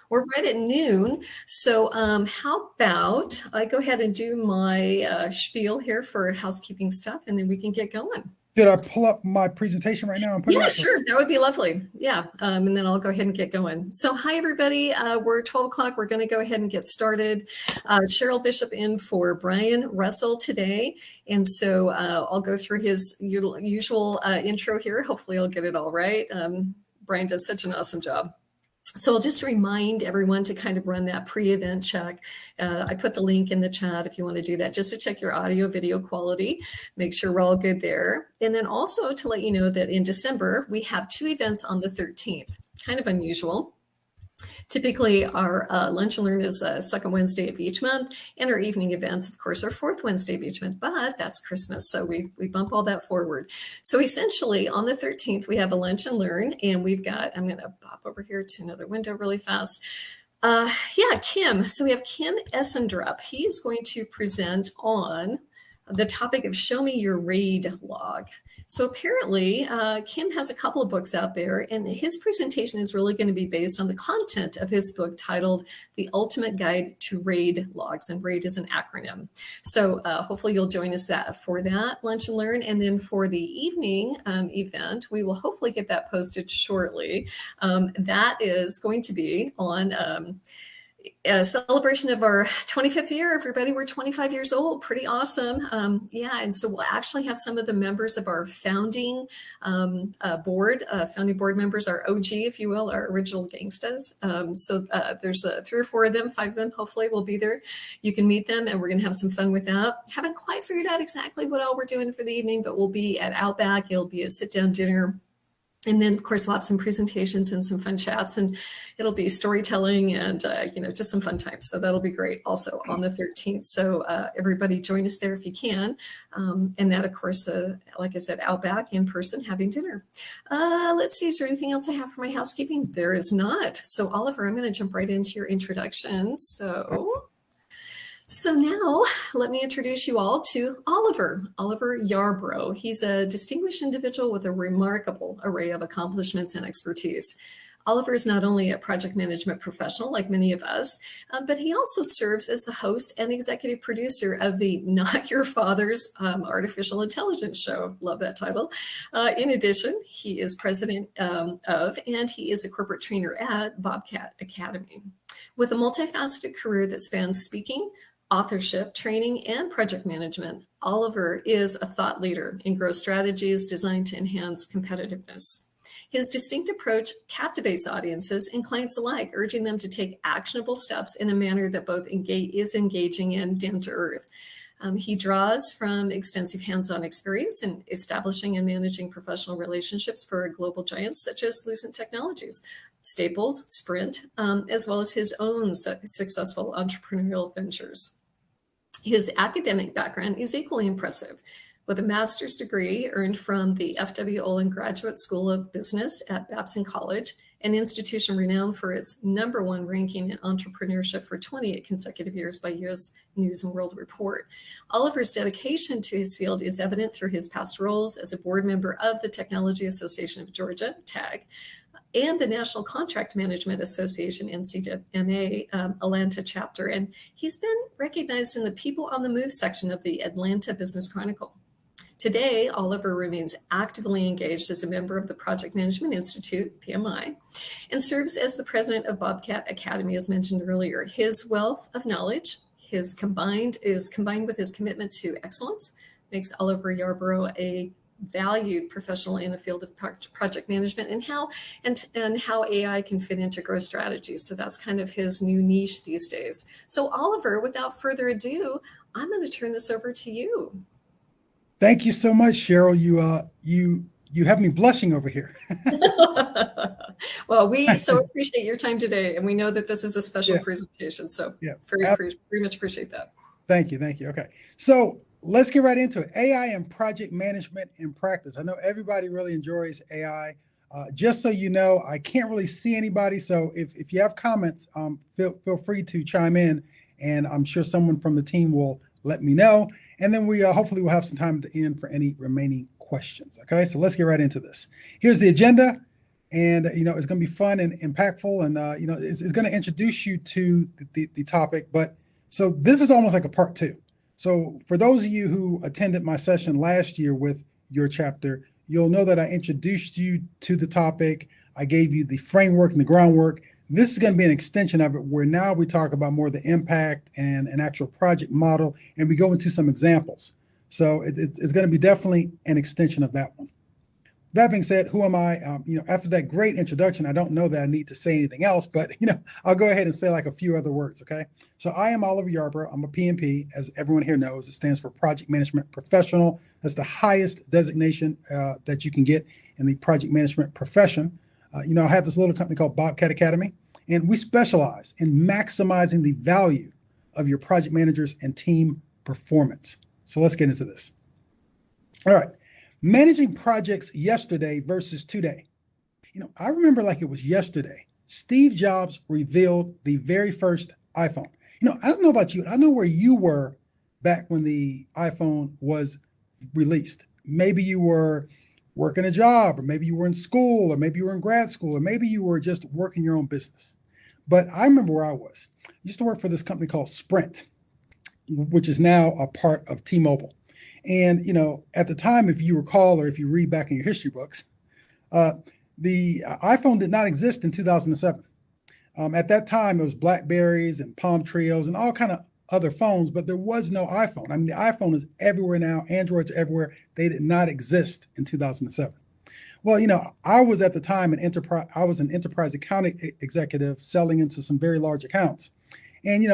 We're right at noon. So how about I go ahead and do my spiel here for housekeeping stuff, and then we can get going. Should I pull up my presentation right now and put it Yeah, up? sure. That would be lovely. Yeah. And then I'll go ahead and get going. So hi, everybody. We're 12 o'clock. We're going to go ahead and get started. Cheryl Bishop in for Brian Russell today. And so I'll go through his usual intro here. Hopefully I'll get it all right. Brian does such an awesome job. So I'll just remind everyone to kind of run that pre-event check. I put the link in the chat if you want to do that, just to check your audio video quality, make sure we're all good there. And then also to let you know that in December, we have 2 events on the 13th, kind of unusual. Typically, our Lunch and Learn is second Wednesday of each month, and our evening events, of course, are fourth Wednesday of each month, but that's Christmas, so we bump all that forward. So essentially, on the 13th, we have a Lunch and Learn, and we've got, I'm going to pop over here to another window really fast. Kim. So we have Kim Essendrup. He's going to present on the topic of Show Me Your RAID log. So apparently, Kim has a couple of books out there, and his presentation is really going to be based on the content of his book titled The Ultimate Guide to RAID Logs, and RAID is an acronym. So hopefully you'll join us for that Lunch and Learn, and then for the evening event, we will hopefully get that posted shortly. That is going to be on a celebration of our 25th year, everybody. We're 25 years old. Pretty awesome. And so we'll actually have some of the members of our founding founding board members, our OG, if you will, our original gangstas. There's 3 or 4 of them, 5 of them, hopefully will be there. You can meet them, and we're going to have some fun with that. Haven't quite figured out exactly what all we're doing for the evening, but we'll be at Outback. It'll be a sit-down dinner. And then, of course, we'll have some presentations and some fun chats, and it'll be storytelling and, just some fun times. So that'll be great also on the 13th. So everybody join us there if you can. And that, of course, like I said, Outback in person having dinner. Let's see, is there anything else I have for my housekeeping? There is not. So Oliver, I'm going to jump right into your introduction. So now let me introduce you all to Oliver Yarborough. He's a distinguished individual with a remarkable array of accomplishments and expertise. Oliver is not only a project management professional like many of us, but he also serves as the host and executive producer of the Not Your Father's Artificial Intelligence show. Love that title. In addition, he is president of, and he is a corporate trainer at BOBCAT Academy. With a multifaceted career that spans speaking, authorship, training, and project management, Oliver is a thought leader in growth strategies designed to enhance competitiveness. His distinct approach captivates audiences and clients alike, urging them to take actionable steps in a manner that both is engaging and down to earth. He draws from extensive hands-on experience in establishing and managing professional relationships for global giants such as Lucent Technologies, Staples, Sprint, as well as his own successful entrepreneurial ventures. His academic background is equally impressive, with a master's degree earned from the F.W. Olin Graduate School of Business at Babson College, an institution renowned for its #1 ranking in entrepreneurship for 28 consecutive years by U.S. News and World Report. Oliver's dedication to his field is evident through his past roles as a board member of the Technology Association of Georgia, TAG, and the National Contract Management Association, NCMA, Atlanta chapter. And he's been recognized in the People on the Move section of the Atlanta Business Chronicle. Today, Oliver remains actively engaged as a member of the Project Management Institute, PMI, and serves as the president of BOBCAT Academy, as mentioned earlier. His wealth of knowledge is combined with his commitment to excellence, makes Oliver Yarborough a valued professional in the field of project management and how AI can fit into growth strategies. So that's kind of his new niche these days. So Oliver, without further ado, I'm going to turn this over to you. Thank you so much, Cheryl. You have me blushing over here. Well, we so appreciate your time today, and we know that this is a special presentation. So very much appreciate that. Thank you. Okay, so let's get right into it. AI and project management in practice. I know everybody really enjoys AI. Just so you know, I can't really see anybody. So if you have comments, feel free to chime in, and I'm sure someone from the team will let me know. And then we hopefully we'll have some time at the end for any remaining questions. Okay, so let's get right into this. Here's the agenda. And it's going to be fun and impactful, and it's going to introduce you to the topic. But so this is almost like a part two. So for those of you who attended my session last year with your chapter, you'll know that I introduced you to the topic. I gave you the framework and the groundwork. This is going to be an extension of it, where now we talk about more the impact and an actual project model, and we go into some examples. So it's going to be definitely an extension of that one. That being said, who am I? After that great introduction, I don't know that I need to say anything else, but I'll go ahead and say like a few other words, okay? So I am Oliver Yarborough. I'm a PMP, as everyone here knows. It stands for Project Management Professional. That's the highest designation that you can get in the project management profession. I have this little company called BOBCAT Academy, and we specialize in maximizing the value of your project managers and team performance. So let's get into this. All right. Managing projects yesterday versus today. I remember like it was yesterday. Steve Jobs revealed the very first iPhone. I don't know about you. I know where you were back when the iPhone was released. Maybe you were working a job, or maybe you were in school, or maybe you were in grad school, or maybe you were just working your own business. But I remember where I was. I used to work for this company called Sprint, which is now a part of T-Mobile. And, at the time, if you recall, or if you read back in your history books, the iPhone did not exist in 2007. At that time, it was Blackberries and Palm Trios and all kind of other phones, but there was no iPhone. I mean, the iPhone is everywhere now. Androids are everywhere. They did not exist in 2007. Well, I was at the time an enterprise account executive selling into some very large accounts. And,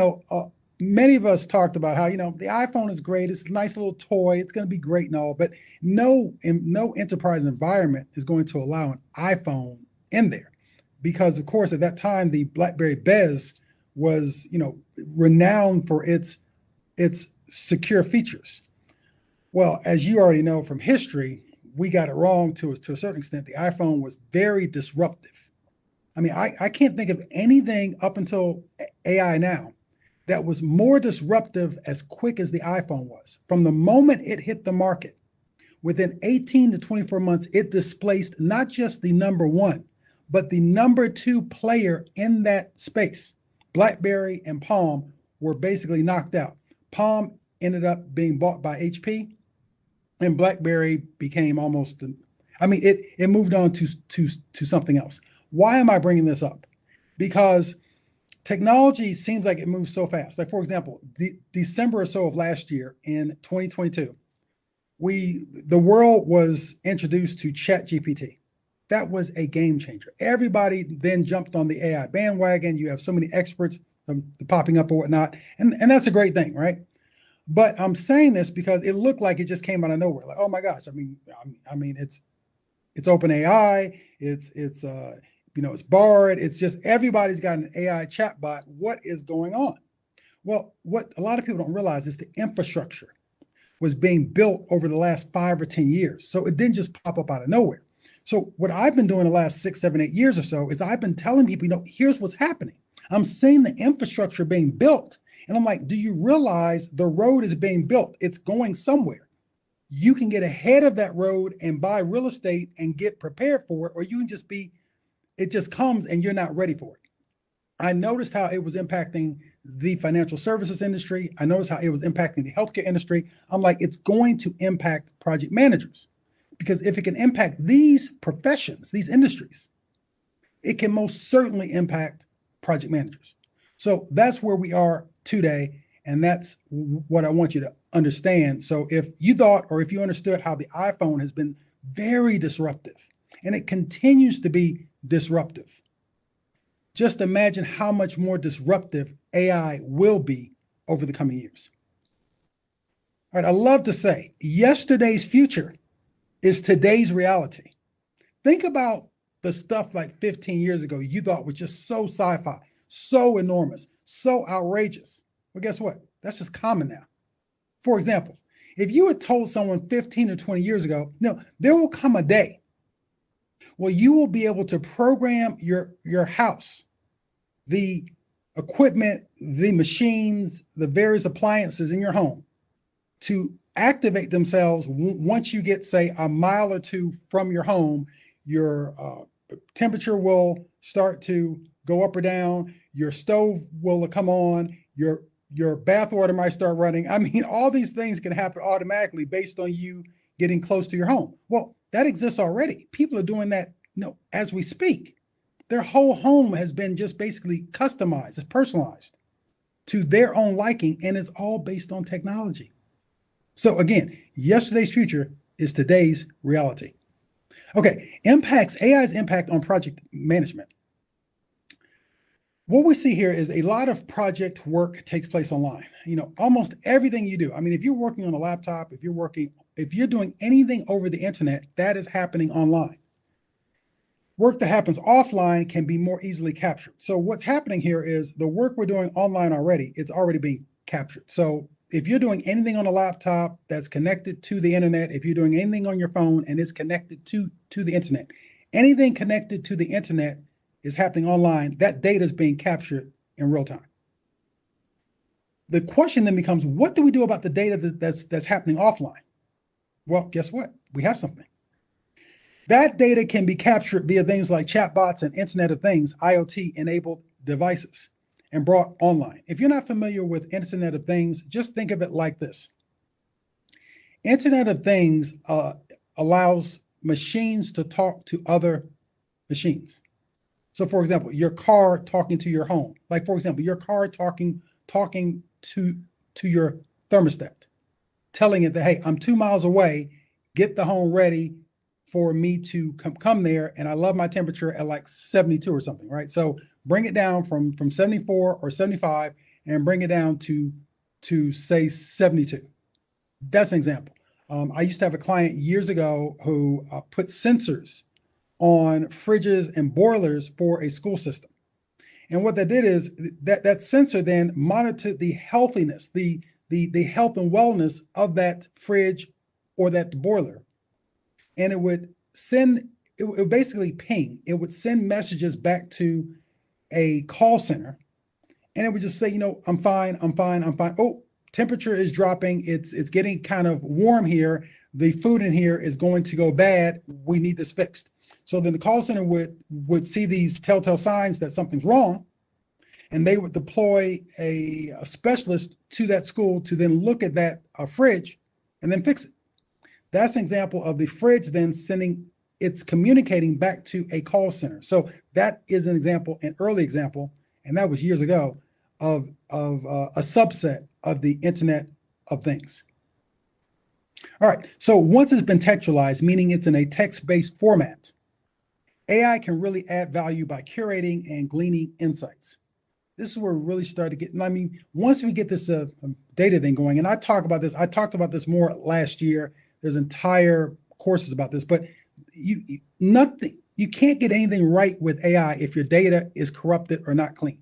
many of us talked about how, the iPhone is great. It's a nice little toy. It's going to be great and all, but no enterprise environment is going to allow an iPhone in there, because of course, at that time, the BlackBerry Bez was, renowned for its secure features. Well, as you already know from history, we got it wrong to a certain extent. The iPhone was very disruptive. I mean, I can't think of anything up until AI now that was more disruptive as quick as the iPhone was. From the moment it hit the market, within 18 to 24 months, it displaced not just the number one, but the number two player in that space. BlackBerry and Palm were basically knocked out. Palm ended up being bought by HP, and BlackBerry became it moved on to something else. Why am I bringing this up? Because technology seems like it moves so fast. Like, for example, December or so of last year in 2022, the world was introduced to ChatGPT. That was a game changer. Everybody then jumped on the AI bandwagon. You have so many experts popping up or whatnot, and that's a great thing, right? But I'm saying this because it looked like it just came out of nowhere. Like, oh my gosh! I mean, it's OpenAI. It's Bard. It's just everybody's got an AI chatbot. What is going on? Well, what a lot of people don't realize is the infrastructure was being built over the last 5 or 10 years. So it didn't just pop up out of nowhere. So what I've been doing the last 6, 7, 8 years or so is I've been telling people, here's what's happening. I'm seeing the infrastructure being built. And I'm like, do you realize the road is being built? It's going somewhere. You can get ahead of that road and buy real estate and get prepared for it, or you can just it just comes and you're not ready for it. I noticed how it was impacting the financial services industry. I noticed how it was impacting the healthcare industry. I'm like, it's going to impact project managers, because if it can impact these professions, these industries, it can most certainly impact project managers. So that's where we are today. And that's what I want you to understand. So if you thought, or if you understood how the iPhone has been very disruptive and it continues to be disruptive, just imagine how much more disruptive AI will be over the coming years. All right, I love to say yesterday's future is today's reality. Think about the stuff like 15 years ago you thought was just so sci-fi, so enormous, so outrageous. Well, guess what? That's just common now. For example, if you had told someone 15 or 20 years ago, there will come a day where you will be able to program your house, the equipment, the machines, the various appliances in your home to activate themselves once you get, say, a mile or two from your home. Your temperature will start to go up or down. Your stove will come on. Your bath water might start running. I mean, all these things can happen automatically based on you getting close to your home. Well, that exists already. People are doing that, as we speak. Their whole home has been just basically customized, it's personalized to their own liking, and it's all based on technology. So again, yesterday's future is today's reality. Okay, AI's impact on project management. What we see here is a lot of project work takes place online. Almost everything you do. I mean, if you're working on a laptop, if you're doing anything over the internet, that is happening online. Work that happens offline can be more easily captured. So what's happening here is the work we're doing online already, it's already being captured. So if you're doing anything on a laptop that's connected to the internet, if you're doing anything on your phone and it's connected to the internet, anything connected to the internet is happening online, that data is being captured in real time. The question then becomes, what do we do about the data that's happening offline? Well, guess what? We have something. That data can be captured via things like chatbots and Internet of Things, IoT-enabled devices, and brought online. If you're not familiar with Internet of Things, just think of it like this. Internet of Things allows machines to talk to other machines. So for example, your car talking to your home. Like for example, your car talking to your thermostat, telling it that, hey, I'm 2 miles away, get the home ready for me to come there, and I love my temperature at like 72 or something, right? So bring it down from 74 or 75 and bring it down to say 72. That's an example. I used to have a client years ago who put sensors on fridges and boilers for a school system. And what that did is that sensor then monitored the healthiness, the health and wellness of that fridge or that boiler. And it would basically ping. It would send messages back to a call center, and it would just say, I'm fine, I'm fine, I'm fine. Oh, temperature is dropping. It's getting kind of warm here. The food in here is going to go bad. We need this fixed. So then the call center would see these telltale signs that something's wrong, and they would deploy a specialist to that school to then look at that fridge and then fix it. That's an example of the fridge then it's communicating back to a call center. So that is an early example, and that was years ago, of a subset of the Internet of Things. All right, so once it's been textualized, meaning it's in a text-based format, AI can really add value by curating and gleaning insights. This is where we really start to get, once we get this data thing going, and I talked about this more last year. There's entire courses about this, but you can't get anything right with AI if your data is corrupted or not clean.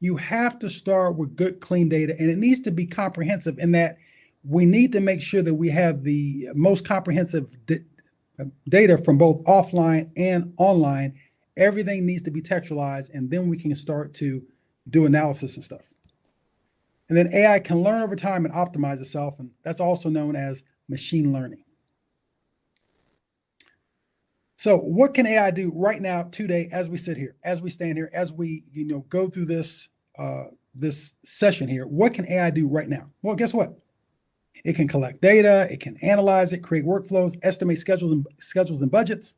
You have to start with good, clean data, and it needs to be comprehensive in that we need to make sure that we have the most comprehensive data from both offline and online. Everything needs to be textualized, and then we can start to do analysis and stuff. And then AI can learn over time and optimize itself, and that's also known as machine learning. So what can AI do right now, today, as we sit here, as we stand here, as we go through this session here? What can AI do right now? Well, guess what? It can collect data, it can analyze it, create workflows, estimate schedules and budgets.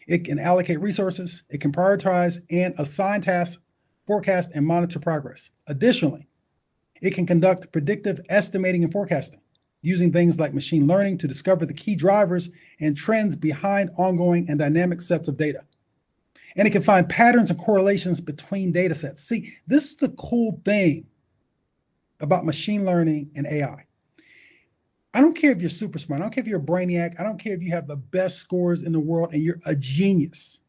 It can allocate resources, it can prioritize and assign tasks, forecast and monitor progress. Additionally, it can conduct predictive estimating and forecasting, using things like machine learning to discover the key drivers and trends behind ongoing and dynamic sets of data. And it can find patterns and correlations between data sets. See, this is the cool thing about machine learning and AI. I don't care if you're super smart. I don't care if you're a brainiac. I don't care if you have the best scores in the world and you're a genius.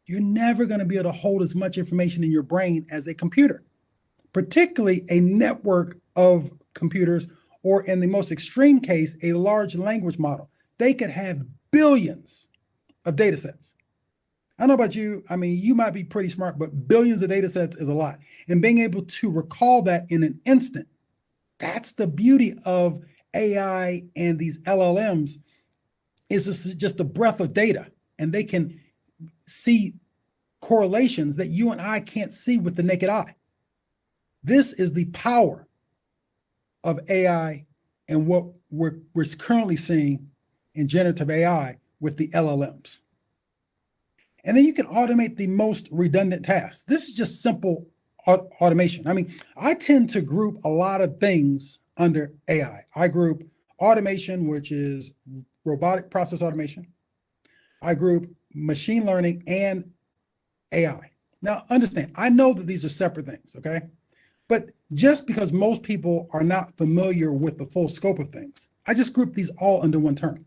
You're never going to be able to hold as much information in your brain as a computer, particularly a network of computers, or in the most extreme case, a large language model. They could have billions of data sets. I don't know about you. You might be pretty smart, but billions of data sets is a lot. And being able to recall that in an instant, that's the beauty of AI and these LLMs, is just a breadth of data. And they can see correlations that you and I can't see with the naked eye. This is the power of AI and what we're currently seeing in generative AI with the LLMs. And then you can automate the most redundant tasks. This is just simple automation. I mean, I tend to group a lot of things under AI. I group automation, which is robotic process automation. I group machine learning and AI. Now, understand, I know that these are separate things, okay? But just because most people are not familiar with the full scope of things, I just group these all under one term.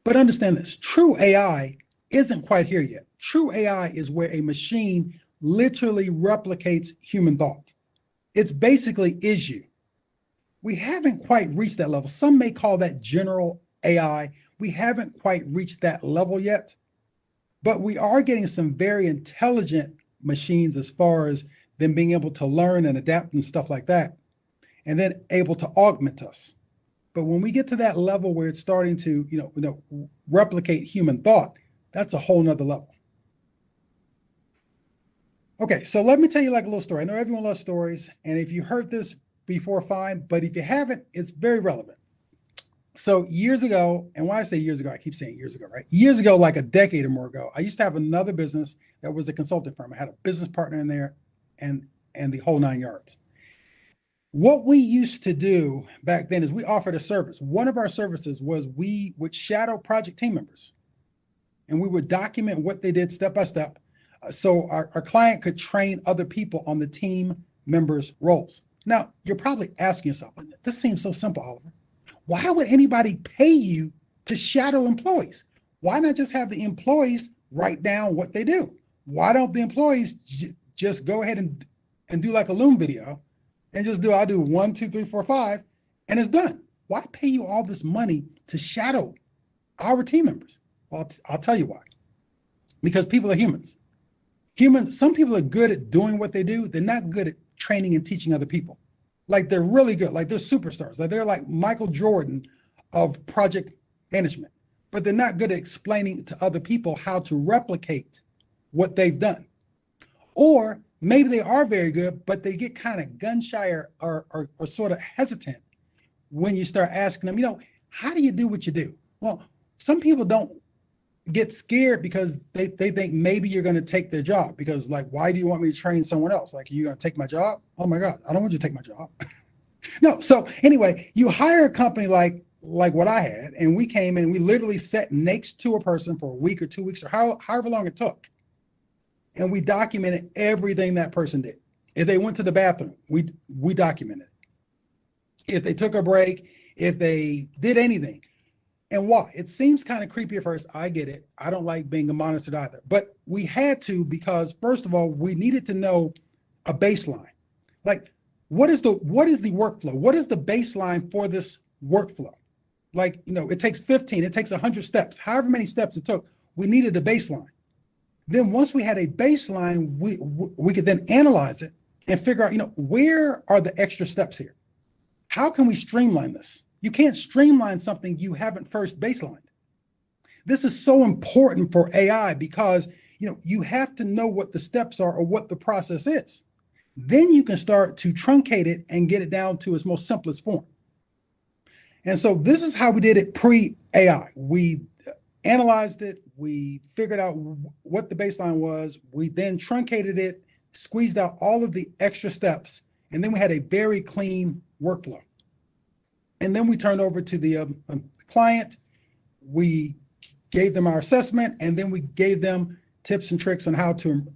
But understand this, true AI isn't quite here yet. True AI is where a machine literally replicates human thought. It's basically is you. We haven't quite reached that level. Some may call that general AI. We haven't quite reached that level yet, but we are getting some very intelligent machines as far as them being able to learn and adapt and stuff like that, and then able to augment us. But when we get to that level where it's starting to, replicate human thought, that's a whole nother level. Okay, so let me tell you like a little story. I know everyone loves stories, and if you heard this before, fine, but if you haven't, it's very relevant. So years ago, and when I say years ago, I keep saying years ago, right? Years ago, like a decade or more ago, I used to have another business that was a consulting firm. I had a business partner in there and the whole 9 yards. What we used to do back then is we offered a service. One of our services was we would shadow project team members, and we would document what they did step by step, so our client could train other people on the team members' roles. Now, you're probably asking yourself, this seems so simple, Oliver. Why would anybody pay you to shadow employees? Why not just have the employees write down what they do? Why don't the employees just go ahead and do like a Loom video and just I'll do 1, 2, 3, 4, 5, and it's done? Why pay you all this money to shadow our team members? Well, I'll tell you why. Because people are humans. Some people are good at doing what they do. They're not good at training and teaching other people. Like they're really good, like they're superstars. Like they're like Michael Jordan of project management, but they're not good at explaining to other people how to replicate what they've done. Or maybe they are very good, but they get kind of gun shy or sort of hesitant when you start asking them, how do you do what you do? Well, some people don't get scared because they think maybe you're going to take their job, because like, why do you want me to train someone else? Like, you're going to take my job? Oh my God, I don't want you to take my job. No. So anyway, you hire a company like what I had, and we came in and we literally sat next to a person for a week or 2 weeks or however long it took. And we documented everything that person did. If they went to the bathroom, we documented it. If they took a break, if they did anything. And why? It seems kind of creepy at first. I get it. I don't like being monitored either. But we had to, because first of all, we needed to know a baseline. Like, what is the workflow? What is the baseline for this workflow? Like, it takes 15, it takes 100 steps, however many steps it took, we needed a baseline. Then once we had a baseline, we could then analyze it and figure out, where are the extra steps here? How can we streamline this? You can't streamline something you haven't first baselined. This is so important for AI because, you have to know what the steps are or what the process is. Then you can start to truncate it and get it down to its most simplest form. And so this is how we did it pre-AI. We analyzed it. We figured out what the baseline was. We then truncated it, squeezed out all of the extra steps, and then we had a very clean workflow. And then we turned over to the client. We gave them our assessment, and then we gave them tips and tricks on how to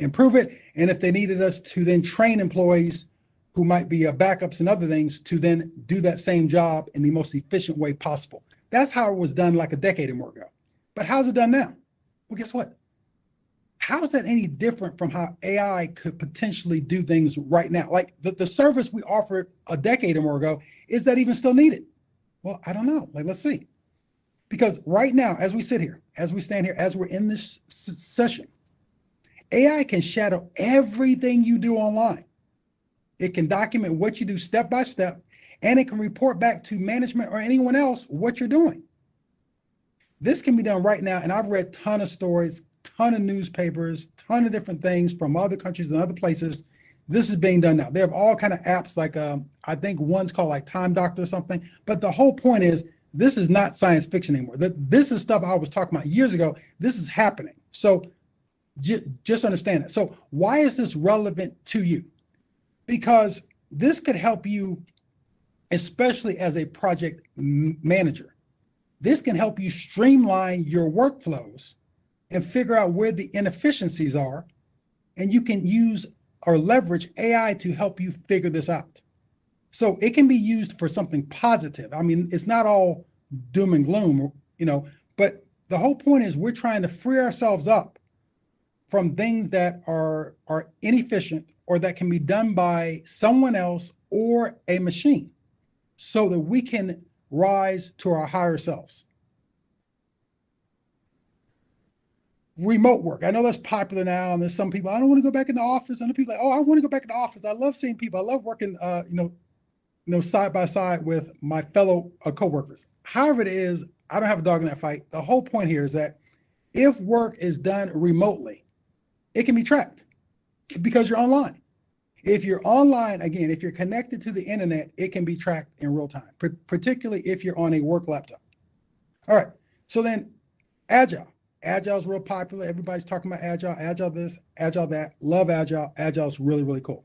improve it. And if they needed us to then train employees who might be backups and other things to then do that same job in the most efficient way possible. That's how it was done like a decade or more ago. But how's it done now? Well, guess what? How is that any different from how AI could potentially do things right now? Like the service we offered a decade or more ago, is that even still needed? Well, I don't know. Like, let's see. Because right now, as we sit here, as we stand here, as we're in this session, AI can shadow everything you do online. It can document what you do step by step, and it can report back to management or anyone else what you're doing. This can be done right now. And I've read a ton of stories, ton of newspapers, ton of different things from other countries and other places. This is being done now. They have all kind of apps like I think one's called like Time Doctor or something. But the whole point is this is not science fiction anymore. This is stuff I was talking about years ago. This is happening. So just understand it. So why is this relevant to you? Because this could help you, especially as a project manager. This can help you streamline your workflows and figure out where the inefficiencies are. And you can use or leverage AI to help you figure this out. So it can be used for something positive. I mean, it's not all doom and gloom, but the whole point is we're trying to free ourselves up from things that are inefficient or that can be done by someone else or a machine so that we can rise to our higher selves. Remote work. I know that's popular now, and there's some people, I don't want to go back in the office. And other people like, oh, I want to go back in the office. I love seeing people. I love working, side by side with my fellow coworkers. However it is, I don't have a dog in that fight. The whole point here is that if work is done remotely, it can be tracked because you're online. If you're online, again, if you're connected to the internet, it can be tracked in real time, particularly if you're on a work laptop. All right, so then Agile. Agile is real popular. Everybody's talking about Agile, Agile this, Agile that. Love Agile. Agile is really, really cool.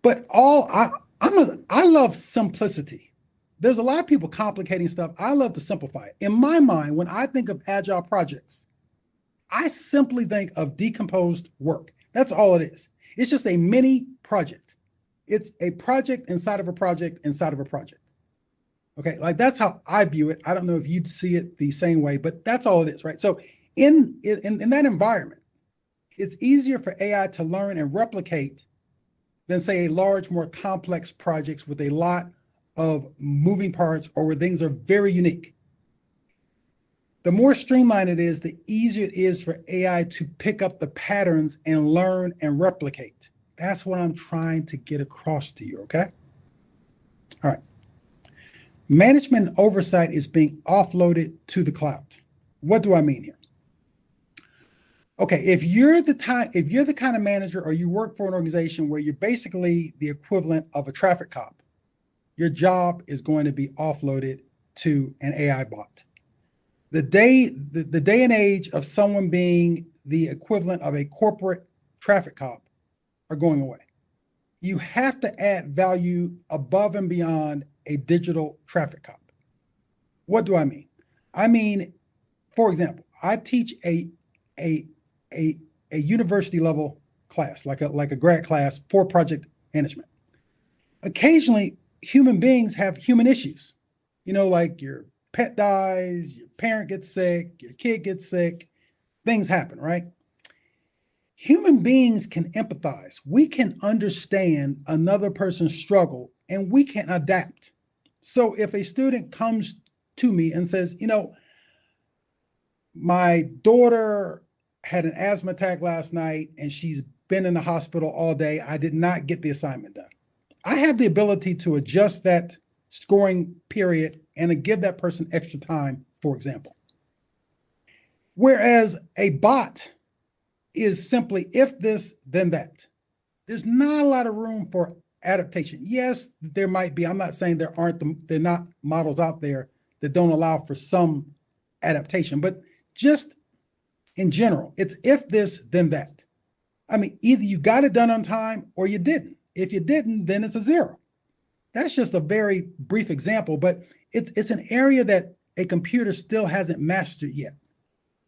But I love simplicity. There's a lot of people complicating stuff. I love to simplify it. In my mind, when I think of Agile projects, I simply think of decomposed work. That's all it is. It's just a mini project. It's a project inside of a project inside of a project. Okay, like that's how I view it. I don't know if you'd see it the same way, but that's all it is, right? So in that environment, it's easier for AI to learn and replicate than say a large, more complex projects with a lot of moving parts or where things are very unique. The more streamlined it is, the easier it is for AI to pick up the patterns and learn and replicate. That's what I'm trying to get across to you, okay? All right. Management and oversight is being offloaded to the cloud. What do I mean here? Okay, if you're the kind of manager or you work for an organization where you're basically the equivalent of a traffic cop, your job is going to be offloaded to an AI bot. The day and age of someone being the equivalent of a corporate traffic cop are going away. You have to add value above and beyond a digital traffic cop. What do I mean? I mean, for example, I teach a university level class, like a grad class for project management. Occasionally, human beings have human issues, like your pet dies, your parent gets sick, your kid gets sick, things happen, right? Human beings can empathize. We can understand another person's struggle and we can adapt. So if a student comes to me and says, my daughter had an asthma attack last night and she's been in the hospital all day, I did not get the assignment done. I have the ability to adjust that scoring period and to give that person extra time, for example. Whereas a bot is simply if this, then that. There's not a lot of room for adaptation. Yes, there might be. I'm not saying there are not models out there that don't allow for some adaptation, but just in general, it's if this, then that. I mean, either you got it done on time or you didn't. If you didn't, then it's a 0. That's just a very brief example, but it's an area that a computer still hasn't mastered yet.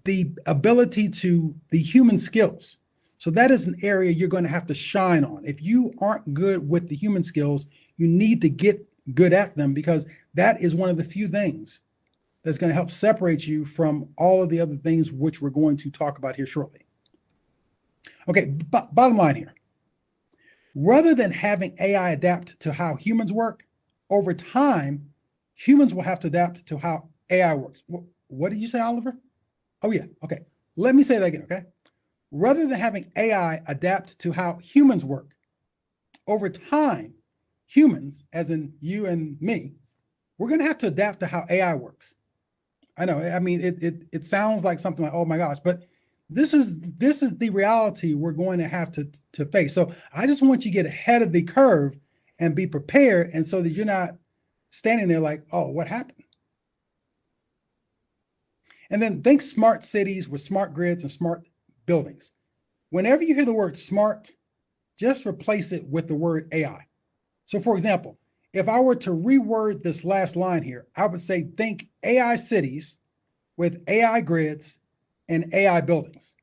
The ability to the human skills. So that is an area you're going to have to shine on. If you aren't good with the human skills, you need to get good at them because that is one of the few things that's going to help separate you from all of the other things which we're going to talk about here shortly. Okay, bottom line here. Rather than having AI adapt to how humans work, over time, humans will have to adapt to how AI works. What did you say, Oliver? Oh, yeah. Okay. Let me say that again, okay? Rather than having AI adapt to how humans work, over time, humans, as in you and me, we're going to have to adapt to how AI works. I know. I mean, it sounds like something like, oh my gosh, but this is the reality we're going to have to face. So I just want you to get ahead of the curve and be prepared, and so that you're not standing there like, oh, what happened? And then think smart cities with smart grids and smart buildings. Whenever you hear the word smart, just replace it with the word AI. So for example, if I were to reword this last line here, I would say think AI cities with AI grids and AI buildings.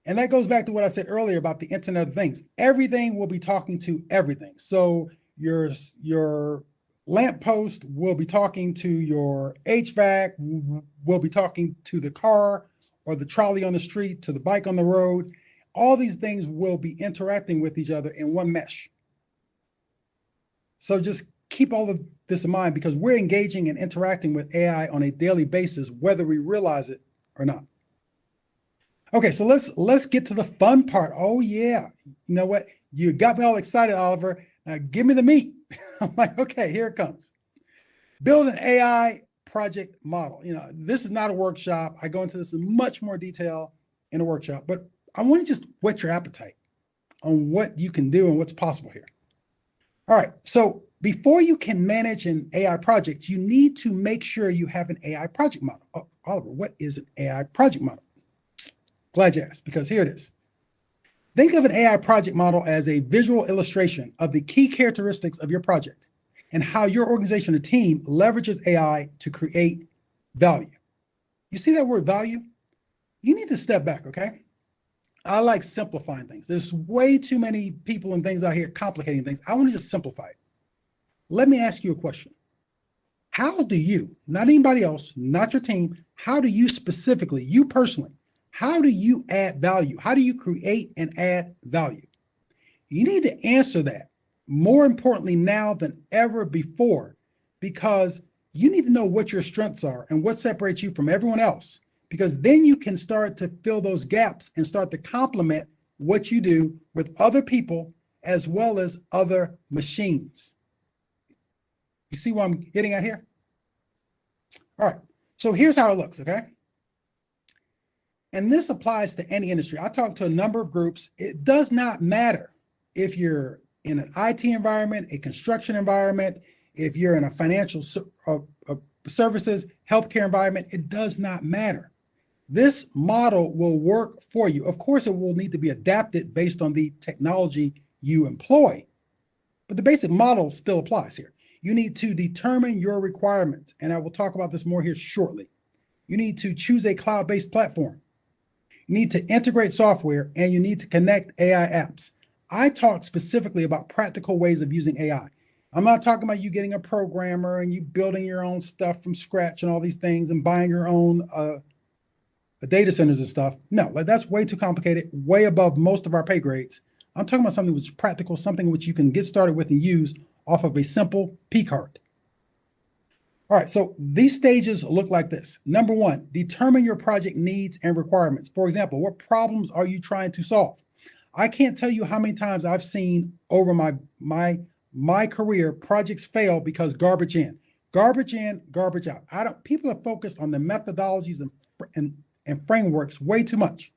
And that goes back to what I said earlier about the Internet of Things. Everything will be talking to everything. So your lamppost will be talking to your HVAC, will be talking to the car or the trolley on the street, to the bike on the road. All these things will be interacting with each other in one mesh. So just keep all of this in mind, because we're engaging and interacting with AI on a daily basis, whether we realize it or not. Okay, so let's get to the fun part. Oh yeah, you know what? You got me all excited, Oliver. Now give me the meat. I'm like, okay, here it comes. Build an AI project model. This is not a workshop. I go into this in much more detail in a workshop, but I want to just whet your appetite on what you can do and what's possible here. All right, so before you can manage an AI project, you need to make sure you have an AI project model. Oh, Oliver, what is an AI project model? Glad you asked, because here it is. Think of an AI project model as a visual illustration of the key characteristics of your project and how your organization or team leverages AI to create value. You see that word value? You need to step back, okay? I like simplifying things. There's way too many people and things out here complicating things. I want to just simplify it. Let me ask you a question. How do you, not anybody else, not your team, how do you specifically, you personally, how do you add value? How do you create and add value? You need to answer that more importantly now than ever before, because you need to know what your strengths are and what separates you from everyone else, because then you can start to fill those gaps and start to complement what you do with other people as well as other machines. You see what I'm getting at here? All right, so here's how it looks, okay? And this applies to any industry. I talked to a number of groups. It does not matter if you're in an IT environment, a construction environment, if you're in a financial services, healthcare environment, it does not matter. This model will work for you. Of course, it will need to be adapted based on the technology you employ, but the basic model still applies here. You need to determine your requirements, and I will talk about this more here shortly. You need to choose a cloud-based platform. You need to integrate software, and you need to connect AI apps. I talk specifically about practical ways of using AI. I'm not talking about you getting a programmer and you building your own stuff from scratch and all these things and buying your own data centers and stuff. No, that's way too complicated, way above most of our pay grades. I'm talking about something which is practical, something which you can get started with and use off of a simple P card. All right, so these stages look like this. Number one, determine your project needs and requirements. For example, what problems are you trying to solve? I can't tell you how many times I've seen over my career projects fail because garbage in, garbage out. People are focused on the methodologies and frameworks way too much.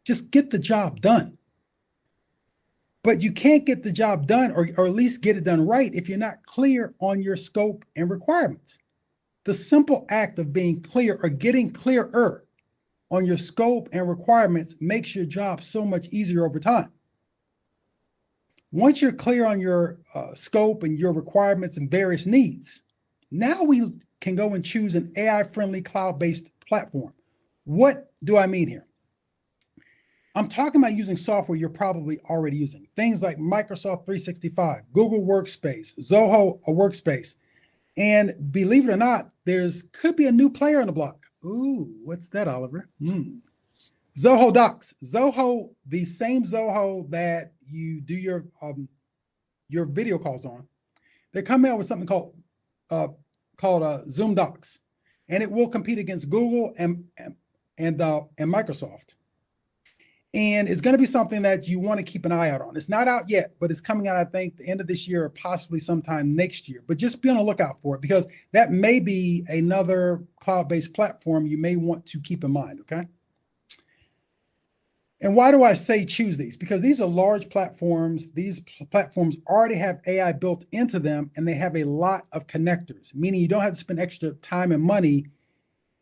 Just get the job done. But you can't get the job done or at least get it done right if you're not clear on your scope and requirements. The simple act of being clear or getting clearer on your scope and requirements makes your job so much easier over time. Once you're clear on your scope and your requirements and various needs, now we can go and choose an AI-friendly cloud-based platform. What do I mean here? I'm talking about using software you're probably already using. Things like Microsoft 365, Google Workspace, Zoho, a workspace. And believe it or not, could be a new player on the block. Ooh, what's that, Oliver? Zoho Docs. Zoho, the same Zoho that you do your video calls on. They're coming out with something called Zoom Docs, and it will compete against Google and Microsoft. And it's going to be something that you want to keep an eye out on. It's not out yet, but it's coming out, I think, the end of this year or possibly sometime next year. But just be on the lookout for it, because that may be another cloud-based platform you may want to keep in mind, okay? And why do I say choose these? Because these are large platforms. These platforms already have AI built into them, and they have a lot of connectors, meaning you don't have to spend extra time and money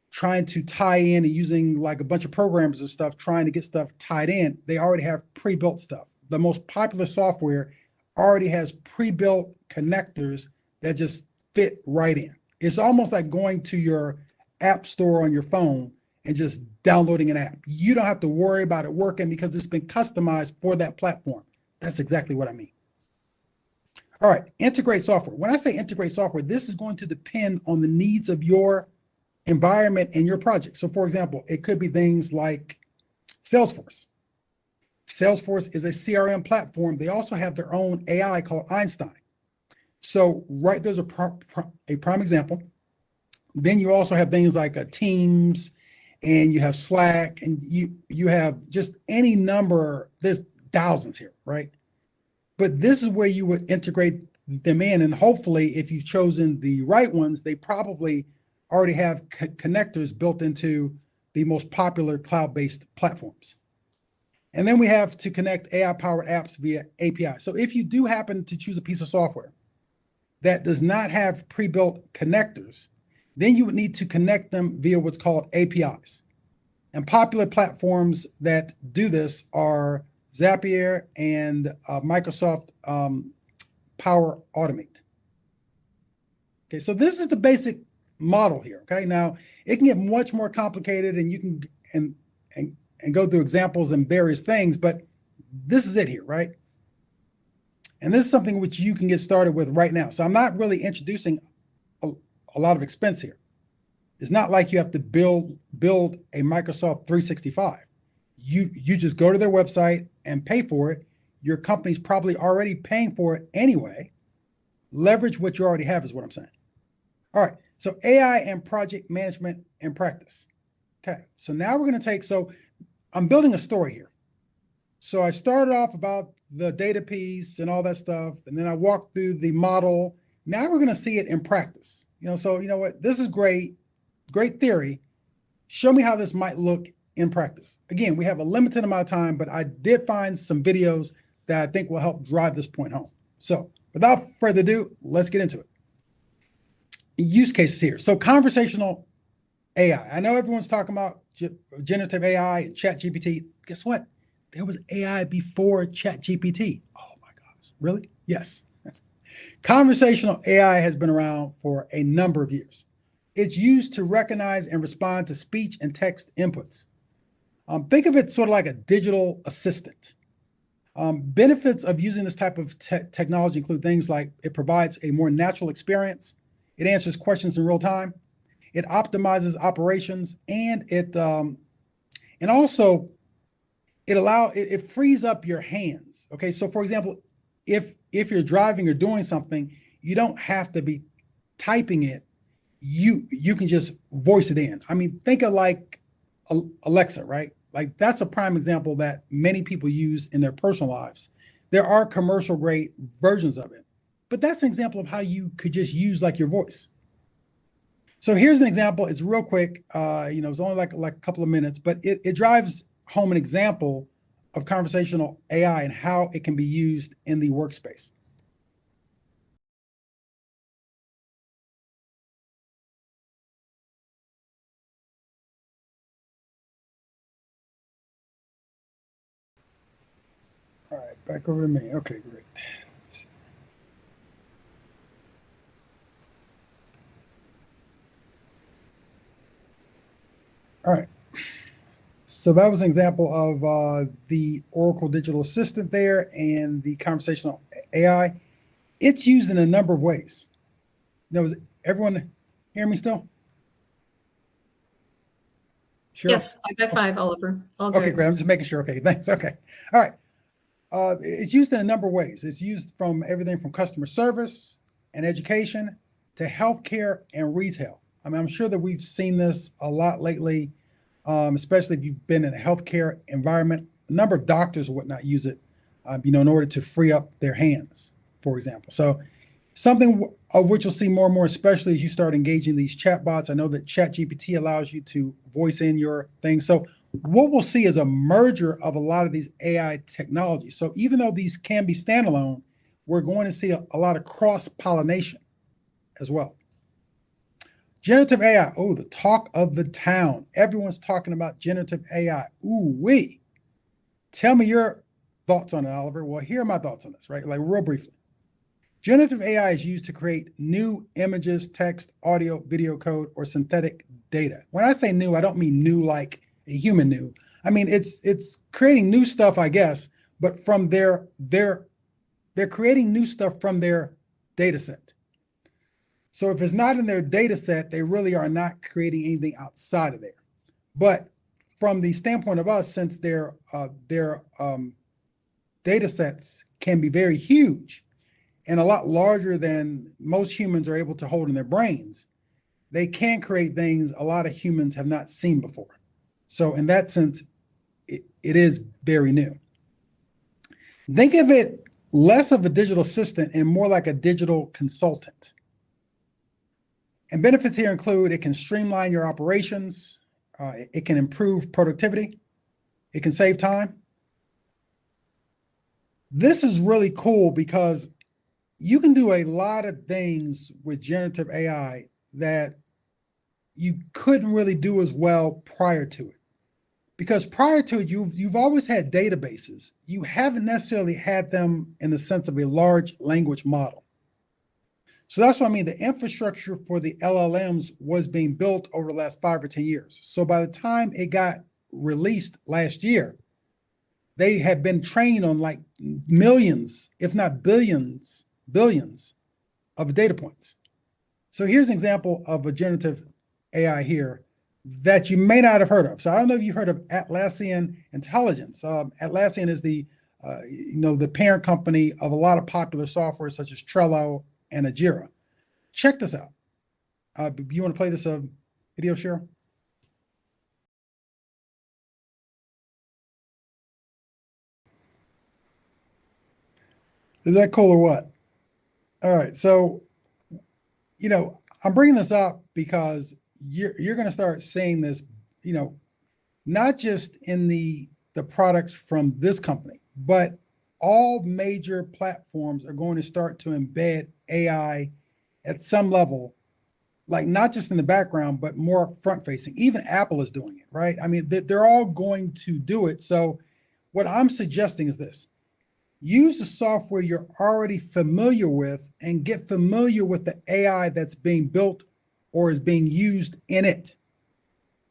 trying to tie in and using like a bunch of programs and stuff, trying to get stuff tied in. They already have pre-built stuff. The most popular software already has pre-built connectors that just fit right in. It's almost like going to your app store on your phone and just downloading an app. You don't have to worry about it working because it's been customized for that platform. That's exactly what I mean. All right, integrate software. When I say integrate software, this is going to depend on the needs of your environment and your project. So for example, it could be things like Salesforce. Salesforce is a CRM platform. They also have their own AI called Einstein. So right there's a prime example. Then you also have things like Teams, and you have Slack, and you have just any number. There's thousands here, right? But this is where you would integrate them in, and hopefully if you've chosen the right ones, they probably already have connectors built into the most popular cloud-based platforms. And then we have to connect AI-powered apps via API. So if you do happen to choose a piece of software that does not have pre-built connectors, then you would need to connect them via what's called APIs. And popular platforms that do this are Zapier and Microsoft Power Automate. Okay, so this is the basic model here. Okay, now it can get much more complicated, and you can and go through examples and various things, but this is it here, right? And this is something which you can get started with right now. So I'm not really introducing a lot of expense here. It's not like you have to build a Microsoft 365. You just go to their website and pay for it. Your company's probably already paying for it anyway. Leverage what you already have is what I'm saying. All right, so AI and project management and practice. Okay, so now we're going to so I'm building a story here. So I started off about the data piece and all that stuff, and then I walked through the model. Now we're going to see it in practice. So you know what? This is great theory. Show me how this might look in practice. Again, we have a limited amount of time, but I did find some videos that I think will help drive this point home. So without further ado, let's get into it. Use cases here. So conversational AI. I know everyone's talking about generative AI and ChatGPT. Guess what? There was AI before ChatGPT. Oh my gosh, really? Yes. Conversational AI has been around for a number of years. It's used to recognize and respond to speech and text inputs. Think of it sort of like a digital assistant. Benefits of using this type of technology include things like it provides a more natural experience, it answers questions in real time, it optimizes operations, and it frees up your hands. Okay, so for example, if you're driving or doing something, you don't have to be typing it. You can just voice it in. I mean, think of like Alexa, right? Like that's a prime example that many people use in their personal lives. There are commercial grade versions of it, but that's an example of how you could just use like your voice. So here's an example. It's real quick. It's only like a couple of minutes, but it drives home an example of conversational AI and how it can be used in the workspace. All right, back over to me. Okay, great. All right. So that was an example of the Oracle Digital Assistant there and the conversational AI. It's used in a number of ways. Is everyone hear me still? Sure. Yes, 5 by 5, Oliver. All Okay, good. great. I'm just making sure. Okay, thanks. Okay. All right. It's used in a number of ways. It's used from everything from customer service and education to healthcare and retail. I mean, I'm sure that we've seen this a lot lately, especially if you've been in a healthcare environment. a number of doctors or whatnot use it, in order to free up their hands, for example. So something of which you'll see more and more, especially as you start engaging these chatbots. I know that ChatGPT allows you to voice in your things. So what we'll see is a merger of a lot of these AI technologies. So even though these can be standalone, we're going to see a lot of cross-pollination as well. Generative AI, oh, the talk of the town. Everyone's talking about generative AI. Ooh-wee. Tell me your thoughts on it, Oliver. Well, here are my thoughts on this, right? Like real briefly. Generative AI is used to create new images, text, audio, video code, or synthetic data. When I say new, I don't mean new like a human new. I mean, it's creating new stuff, I guess, but from they're creating new stuff from their data set. So if it's not in their data set, they really are not creating anything outside of there. But from the standpoint of us, since their data sets can be very huge and a lot larger than most humans are able to hold in their brains, they can create things a lot of humans have not seen before. So in that sense, it is very new. Think of it less of a digital assistant and more like a digital consultant. And benefits here include it can streamline your operations, it can improve productivity, it can save time. This is really cool because you can do a lot of things with generative AI that you couldn't really do as well prior to it. Because prior to it, you've always had databases. You haven't necessarily had them in the sense of a large language model. So that's what I mean. The infrastructure for the LLMs was being built over the last 5 or 10 years. So by the time it got released last year, they had been trained on like millions, if not billions of data points. So here's an example of a generative AI here that you may not have heard of. So I don't know if you've heard of Atlassian Intelligence. Atlassian is the parent company of a lot of popular software such as Trello and Jira. Check this out. You want to play this video, Cheryl? Is that cool or what? All right. So, I'm bringing this up because you're going to start seeing this, not just in the products from this company, but all major platforms are going to start to embed AI at some level, like not just in the background, but more front facing. Even Apple is doing it, right? I mean, they're all going to do it. So what I'm suggesting is this: use the software you're already familiar with and get familiar with the AI that's being built or is being used in it.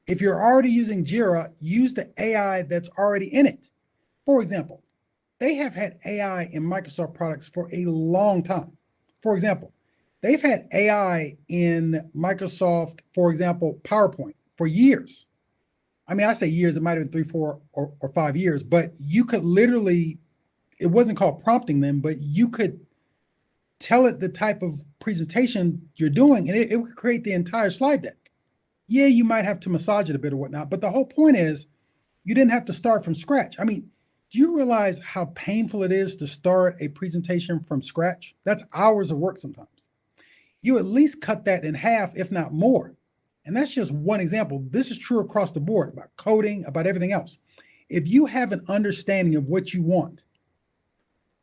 If you're already using Jira, use the AI that's already in it. For example, they have had AI in Microsoft products for a long time. For example, they've had AI in Microsoft, for example, PowerPoint for years. I mean, I say years, it might have been 3, 4, or 5 years, but you could literally, it wasn't called prompting them, but you could tell it the type of presentation you're doing and it would create the entire slide deck. Yeah, you might have to massage it a bit or whatnot, but the whole point is you didn't have to start from scratch. I mean, do you realize how painful it is to start a presentation from scratch? That's hours of work sometimes. You at least cut that in half, if not more. And that's just one example. This is true across the board about coding, about everything else. If you have an understanding of what you want,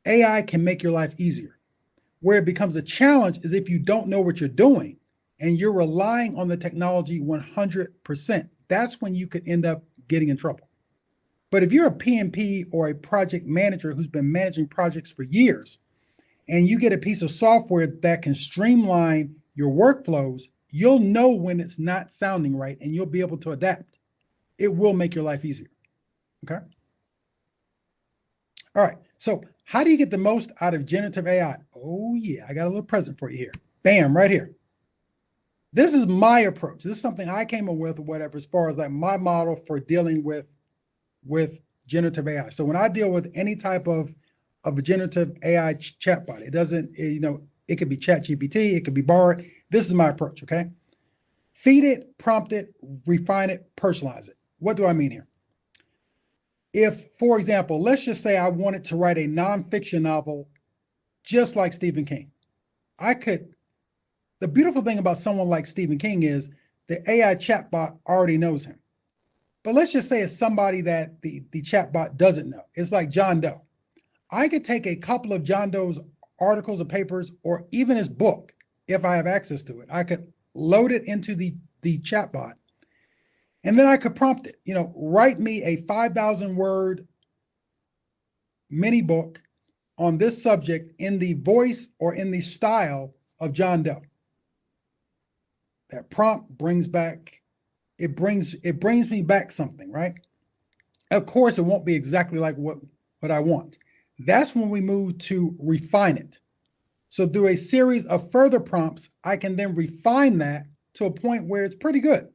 AI can make your life easier. Where it becomes a challenge is if you don't know what you're doing and you're relying on the technology 100%. That's when you could end up getting in trouble. But if you're a PMP or a project manager who's been managing projects for years, and you get a piece of software that can streamline your workflows, you'll know when it's not sounding right and you'll be able to adapt. It will make your life easier. Okay? All right. So how do you get the most out of generative AI? Oh yeah, I got a little present for you here. Bam, right here. This is my approach. This is something I came up with or whatever, as far as like my model for dealing with generative AI. So when I deal with any type of a generative AI chatbot, it doesn't, it could be ChatGPT, it could be Bard. This is my approach, okay? Feed it, prompt it, refine it, personalize it. What do I mean here? If, for example, let's just say I wanted to write a nonfiction novel just like Stephen King, I could. The beautiful thing about someone like Stephen King is the AI chatbot already knows him. But let's just say it's somebody that the chatbot doesn't know. It's like John Doe. I could take a couple of John Doe's articles or papers, or even his book, if I have access to it. I could load it into the chatbot, and then I could prompt it, write me a 5,000 word mini book on this subject in the voice or in the style of John Doe. That prompt brings me back something, right? Of course, it won't be exactly like what I want. That's when we move to refine it. So through a series of further prompts, I can then refine that to a point where it's pretty good.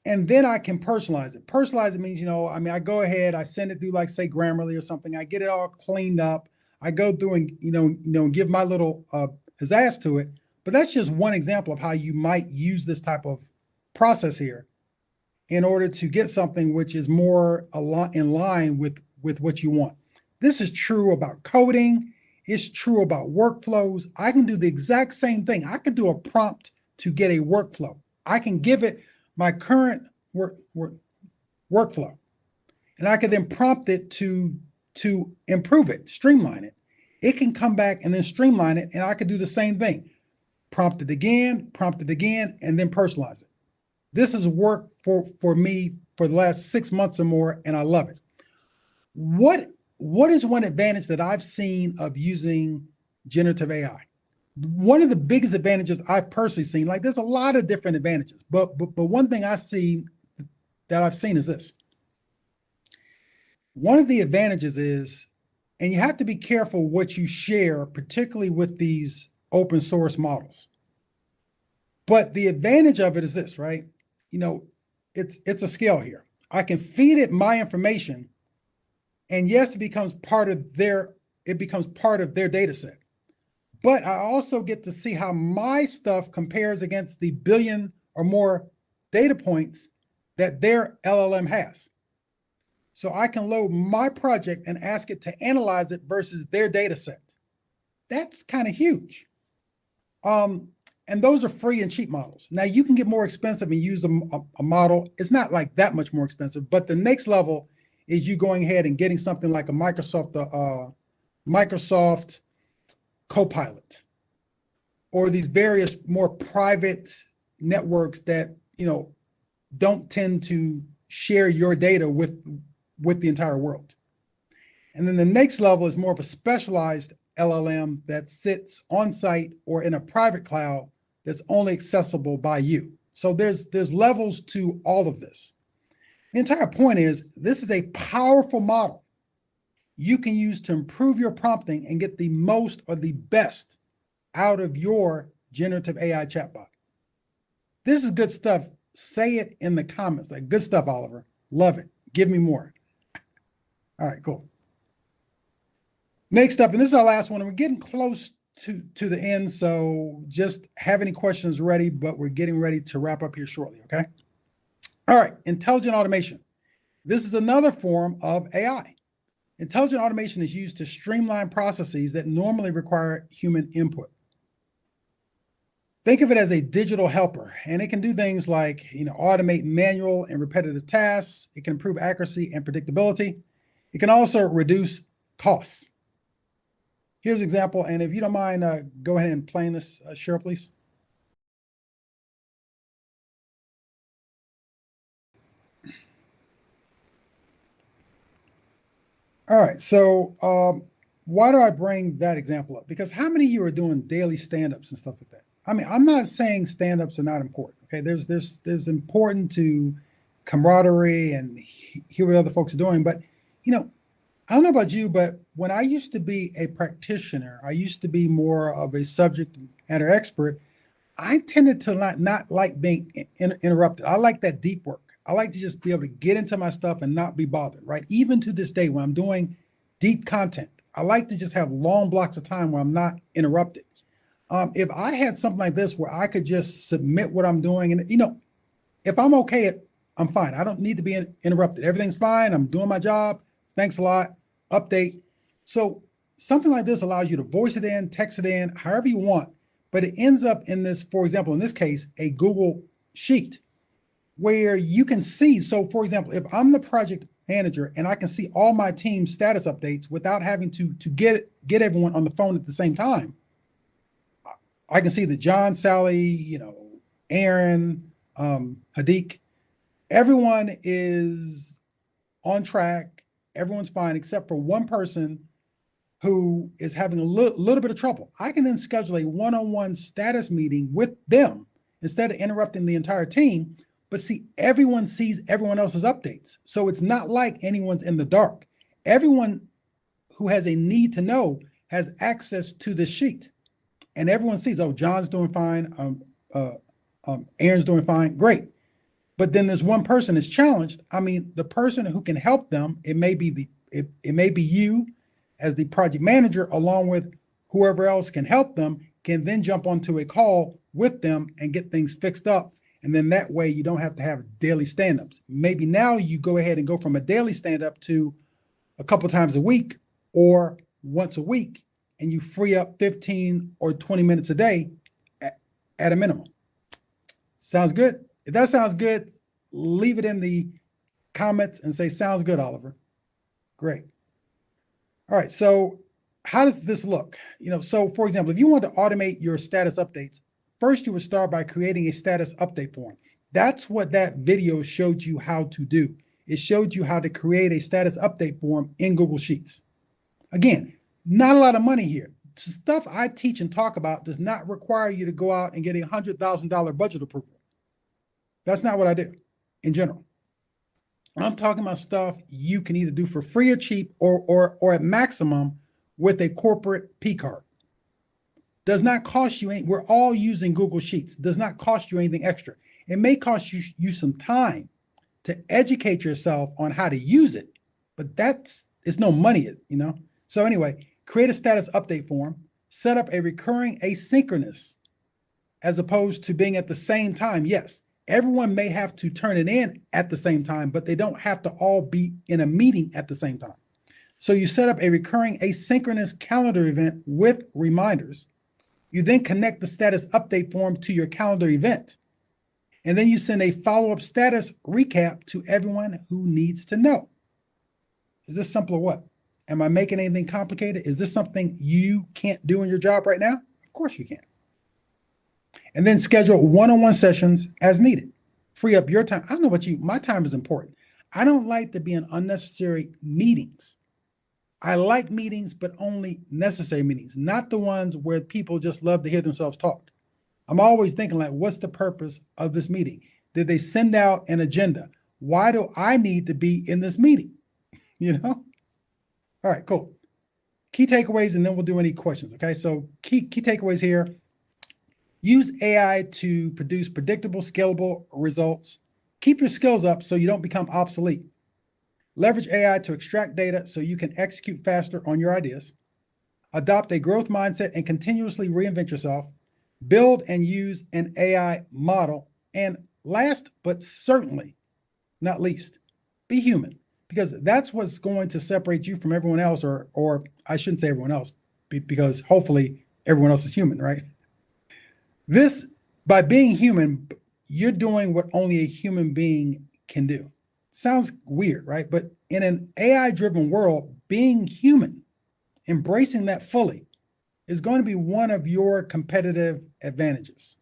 And then I can personalize it. Personalize it means, I go ahead, I send it through, like, say, Grammarly or something. I get it all cleaned up. I go through and, give my little pizzazz to it. But that's just one example of how you might use this type of process here in order to get something which is more in line with what you want. This is true about coding. It's true about workflows. I can do the exact same thing. I could do a prompt to get a workflow. I can give it my current workflow, and I could then prompt it to improve it, streamline it. It can come back and then streamline it, and I could do the same thing. Prompt it again, and then personalize it. This has worked for me for the last 6 months or more, and I love it. What is one advantage that I've seen of using generative AI? One of the biggest advantages I've personally seen, like, there's a lot of different advantages, but one thing I've seen is this. One of the advantages is, and you have to be careful what you share, particularly with these open source models. But the advantage of it is this, right? It's a scale here. I can feed it my information, and yes, it becomes part of their data set. But I also get to see how my stuff compares against the billion or more data points that their LLM has. So I can load my project and ask it to analyze it versus their data set. That's kind of huge. And those are free and cheap models. Now you can get more expensive and use a model. It's not like that much more expensive, but the next level is you going ahead and getting something like a Microsoft Copilot, or these various more private networks that don't tend to share your data with the entire world. And then the next level is more of a specialized LLM that sits on site or in a private cloud that's only accessible by you. So there's levels to all of this. The entire point is, this is a powerful model you can use to improve your prompting and get the most or the best out of your generative AI chatbot. This is good stuff. Say it in the comments. Like, good stuff, Oliver. Love it. Give me more. All right, cool. Next up, and this is our last one, and we're getting close to the end, so just have any questions ready, but we're getting ready to wrap up here shortly, okay? All right, intelligent automation. This is another form of AI. Intelligent automation is used to streamline processes that normally require human input. Think of it as a digital helper, and it can do things like automate manual and repetitive tasks. It can improve accuracy and predictability. It can also reduce costs. Here's an example, and if you don't mind, go ahead and play this, Cheryl, please. All right, so why do I bring that example up? Because how many of you are doing daily stand-ups and stuff like that? I mean, I'm not saying stand-ups are not important, okay? There's important to camaraderie and hear what other folks are doing, but I don't know about you, but when I used to be a practitioner, I used to be more of a subject matter expert. I tended to not like being interrupted. I like that deep work. I like to just be able to get into my stuff and not be bothered, right? Even to this day, when I'm doing deep content, I like to just have long blocks of time where I'm not interrupted. If I had something like this where I could just submit what I'm doing, and if I'm okay I'm fine. I don't need to be interrupted. Everything's fine. I'm doing my job. Thanks a lot. Update. So something like this allows you to voice it in, text it in, however you want, but it ends up in this, for example, in this case, a Google Sheet where you can see. So for example, if I'm the project manager and I can see all my team status updates without having to get everyone on the phone at the same time, I can see that John, Sally, Aaron, Hadik, everyone is on track. Everyone's fine except for one person who is having a little bit of trouble. I can then schedule a one-on-one status meeting with them instead of interrupting the entire team. But see, everyone sees everyone else's updates. So it's not like anyone's in the dark. Everyone who has a need to know has access to the sheet. And everyone sees, oh, John's doing fine. Aaron's doing fine. Great. But then there's one person that's challenged. I mean, the person who can help them, it may be you as the project manager, along with whoever else can help them, can then jump onto a call with them and get things fixed up. And then that way you don't have to have daily stand-ups. Maybe now you go ahead and go from a daily stand-up to a couple times a week or once a week, and you free up 15 or 20 minutes a day at a minimum. Sounds good? If that sounds good, leave it in the comments and say, sounds good, Oliver. Great. All right, so how does this look? So for example, if you want to automate your status updates, first you would start by creating a status update form. That's what that video showed you how to do. It showed you how to create a status update form in Google Sheets. Again, not a lot of money here. Stuff I teach and talk about does not require you to go out and get a $100,000 budget approval. That's not what I do in general. I'm talking about stuff you can either do for free or cheap or at maximum with a corporate P card. Does not cost you we're all using Google Sheets. Does not cost you anything extra. It may cost you some time to educate yourself on how to use it, but it's no money, So anyway, create a status update form, set up a recurring asynchronous as opposed to being at the same time. Yes, everyone may have to turn it in at the same time, but they don't have to all be in a meeting at the same time. So you set up a recurring asynchronous calendar event with reminders. You then connect the status update form to your calendar event. And then you send a follow-up status recap to everyone who needs to know. Is this simple or what? Am I making anything complicated? Is this something you can't do in your job right now? Of course you can. And then schedule one-on-one sessions as needed. Free up your time. I don't know about you, my time is important. I don't like to be in unnecessary meetings. I like meetings, but only necessary meetings, not the ones where people just love to hear themselves talk. I'm always thinking like, what's the purpose of this meeting? Did they send out an agenda? Why do I need to be in this meeting? All right, cool. Key takeaways, and then we'll do any questions. Okay, so key takeaways here. Use AI to produce predictable, scalable results. Keep your skills up so you don't become obsolete. Leverage AI to extract data so you can execute faster on your ideas. Adopt a growth mindset and continuously reinvent yourself. Build and use an AI model. And last but certainly not least, be human, because that's what's going to separate you from everyone else, or I shouldn't say everyone else, because hopefully everyone else is human, right? By being human, you're doing what only a human being can do. Sounds weird, right? But in an AI-driven world, being human, embracing that fully, is going to be one of your competitive advantages.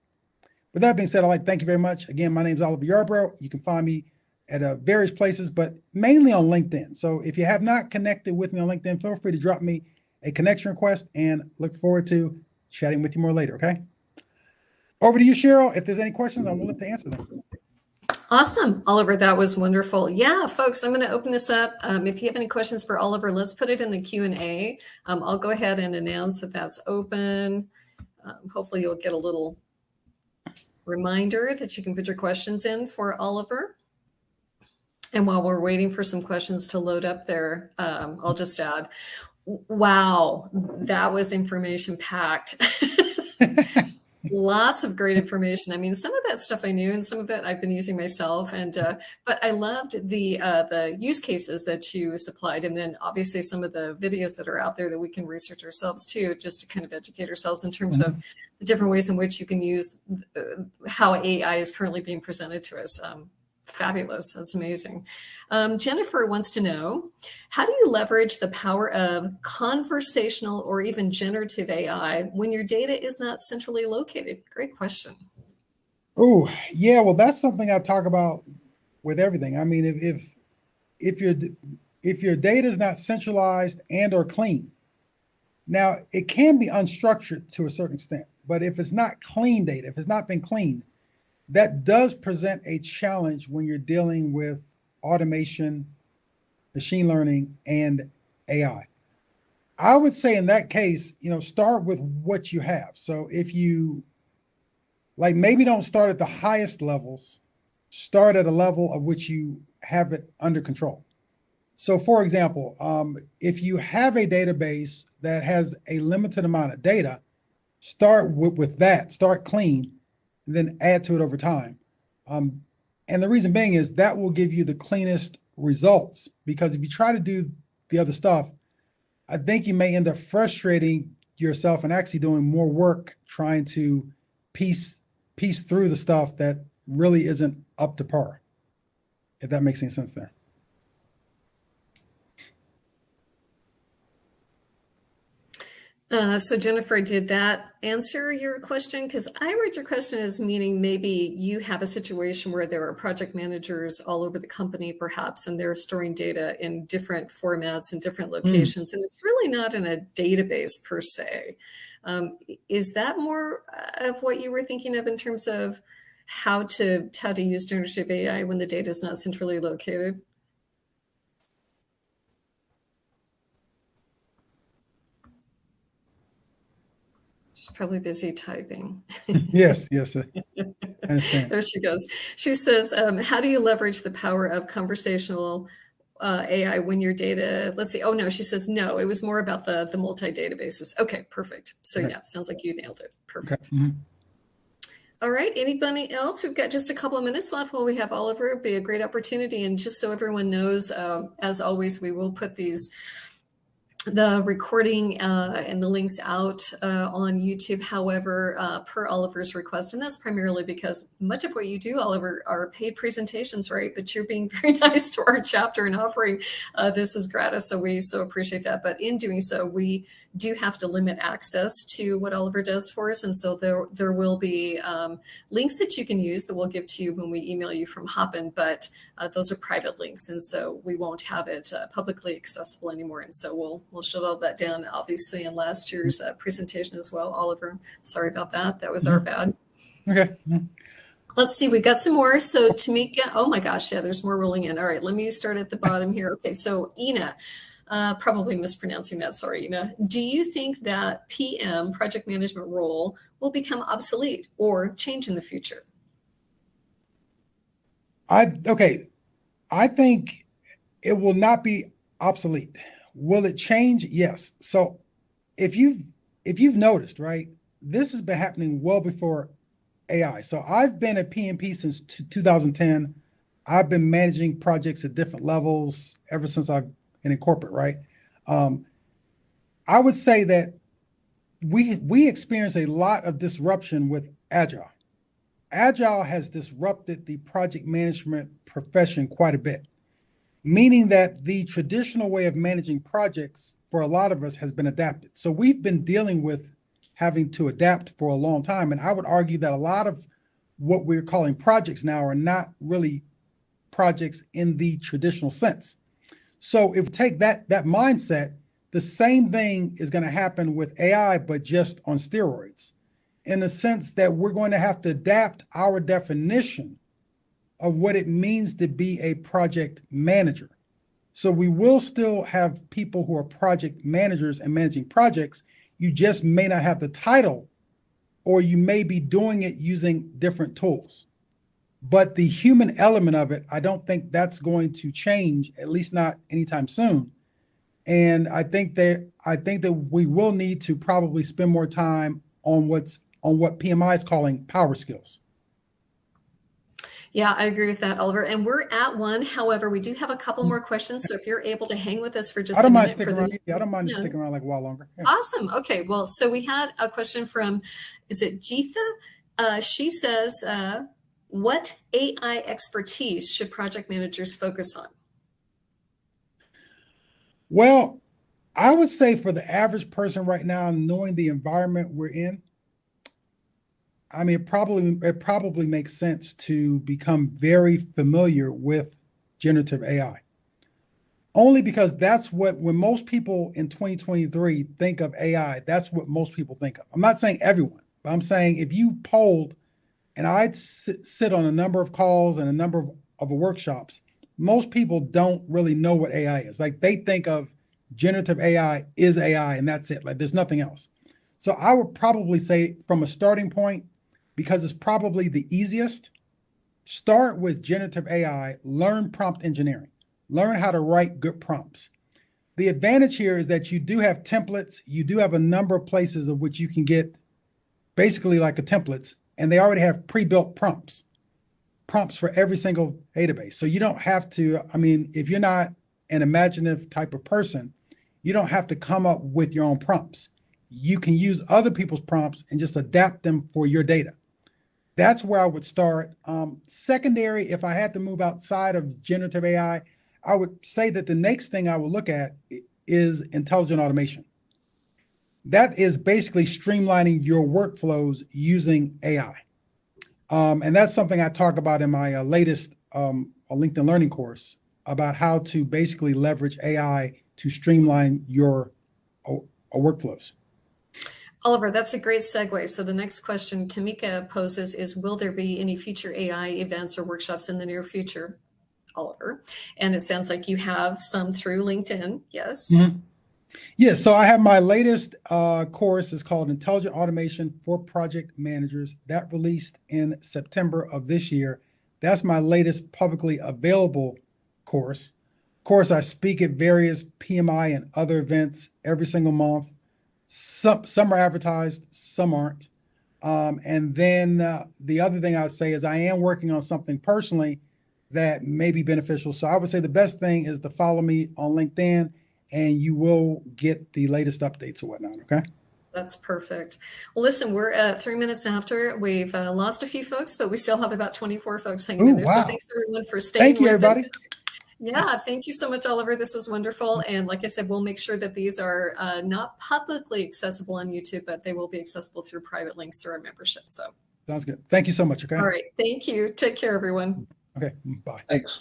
With that being said, I'd like to thank you very much. Again, my name is Oliver Yarborough. You can find me at various places, but mainly on LinkedIn. So if you have not connected with me on LinkedIn, feel free to drop me a connection request, and look forward to chatting with you more later, okay? Over to you, Cheryl. If there's any questions, I'm willing to answer them. Awesome, Oliver, that was wonderful. Yeah, folks, I'm going to open this up. If you have any questions for Oliver, let's put it in the Q&A. I'll go ahead and announce that that's open. Hopefully you'll get a little reminder that you can put your questions in for Oliver. And while we're waiting for some questions to load up there, I'll just add, wow, that was information packed. Lots of great information. I mean, some of that stuff I knew, and some of it I've been using myself. And but I loved the use cases that you supplied, and then obviously some of the videos that are out there that we can research ourselves too, just to kind of educate ourselves in terms of the different ways in which you can use how AI is currently being presented to us. Fabulous. That's amazing. Jennifer wants to know, how do you leverage the power of conversational or even generative AI when your data is not centrally located? Great question. Oh, yeah. Well, that's something I talk about with everything. I mean, if your if your data is not centralized and or clean, now it can be unstructured to a certain extent, but if it's not clean data, if it's not been cleaned, that does present a challenge when you're dealing with automation, machine learning, and AI. I would say in that case, start with what you have. So if you like, maybe don't start at the highest levels, start at a level of which you have it under control. So for example, if you have a database that has a limited amount of data, start with that, start clean, and then add to it over time. And the reason being is that will give you the cleanest results, because if you try to do the other stuff, I think you may end up frustrating yourself and actually doing more work trying to piece through the stuff that really isn't up to par, if that makes any sense there. So Jennifer, did that answer your question? Because I read your question as meaning maybe you have a situation where there are project managers all over the company, perhaps, and they're storing data in different formats and different locations, and it's really not in a database per se. Is that more of what you were thinking of in terms of how to use generative AI when the data is not centrally located? She's probably busy typing. Yes, I understand. There she goes. She says, how do you leverage the power of conversational AI when your data, let's see. Oh, no, she says, no, it was more about the multi-databases. Okay, perfect. So yeah, sounds like you nailed it. Perfect. Okay. All right, anybody else? We've got just a couple of minutes left while we have Oliver. It'd be a great opportunity. And just so everyone knows, as always, we will put the recording and the links out on YouTube, however, per Oliver's request. And that's primarily because much of what you do, Oliver, are paid presentations, right? But you're being very nice to our chapter and offering this as gratis. So we so appreciate that. But in doing so, we do have to limit access to what Oliver does for us. And so there will be links that you can use that we'll give to you when we email you from Hopin, but those are private links. And so we won't have it publicly accessible anymore. And so we'll shut all that down, obviously, in last year's presentation as well. Oliver, sorry about that. That was our bad. Okay. Let's see, we got some more. So Tamika, oh my gosh, yeah, there's more rolling in. All right, let me start at the bottom here. Okay, so Ina, probably mispronouncing that, sorry, Ina. Do you think that PM, project management role, will become obsolete or change in the future? I think it will not be obsolete. Will it change? Yes. So if you've noticed, right, this has been happening well before AI. So I've been at PMP since 2010. I've been managing projects at different levels ever since I've been in corporate, right? I would say that we experience a lot of disruption with Agile. Agile has disrupted the project management profession quite a bit, meaning that the traditional way of managing projects for a lot of us has been adapted. So we've been dealing with having to adapt for a long time. And I would argue that a lot of what we're calling projects now are not really projects in the traditional sense. So if we take that mindset, the same thing is going to happen with AI, but just on steroids, in the sense that we're going to have to adapt our definition of what it means to be a project manager. So we will still have people who are project managers and managing projects. You just may not have the title, or you may be doing it using different tools. But the human element of it, I don't think that's going to change, at least not anytime soon. And I think that we will need to probably spend more time on what's on what PMI is calling power skills. Yeah, I agree with that, Oliver. And we're at one. However, we do have a couple more questions. So if you're able to hang with us for just I don't a mind minute sticking for around. those. Yeah, I don't mind just sticking around like a while longer. Yeah. Awesome. Okay. Well, so we had a question from, is it Geetha? She says, what AI expertise should project managers focus on? Well, I would say for the average person right now, knowing the environment we're in, I mean, it probably makes sense to become very familiar with generative AI. Only because that's when most people in 2023 think of AI, that's what most people think of. I'm not saying everyone, but I'm saying if you polled, and I'd sit on a number of calls and a number of workshops, most people don't really know what AI is. Like they think of generative AI is AI and that's it. Like there's nothing else. So I would probably say from a starting point, because it's probably the easiest, start with generative AI, learn prompt engineering, learn how to write good prompts. The advantage here is that you do have templates. You do have a number of places of which you can get basically like a templates, and they already have pre-built prompts for every single database. So you don't have to, I mean, if you're not an imaginative type of person, you don't have to come up with your own prompts. You can use other people's prompts and just adapt them for your data. That's where I would start. Secondary, if I had to move outside of generative AI, I would say that the next thing I would look at is intelligent automation. That is basically streamlining your workflows using AI. And that's something I talk about in my latest LinkedIn Learning course about how to basically leverage AI to streamline your workflows. Oliver, that's a great segue. So the next question Tamika poses is, will there be any future AI events or workshops in the near future, Oliver? And it sounds like you have some through LinkedIn. Yes. Mm-hmm. Yeah, so I have my latest course is called Intelligent Automation for Project Managers. That released in September of this year. That's my latest publicly available course. Of course, I speak at various PMI and other events every single month. Some are advertised, some aren't. And then the other thing I would say is I am working on something personally that may be beneficial. So I would say the best thing is to follow me on LinkedIn, and you will get the latest updates or whatnot, okay? That's perfect. Well, listen, we're at 3 minutes after. We've lost a few folks, but we still have about 24 folks hanging in there. Wow. So thanks everyone for staying Thank you, with everybody. us. Yeah, thank you so much, Oliver. This was wonderful. And like I said, we'll make sure that these are not publicly accessible on YouTube, but they will be accessible through private links through our membership. So Sounds good. Thank you so much, okay? all right. Thank you. Take care, everyone. Okay, bye. Thanks.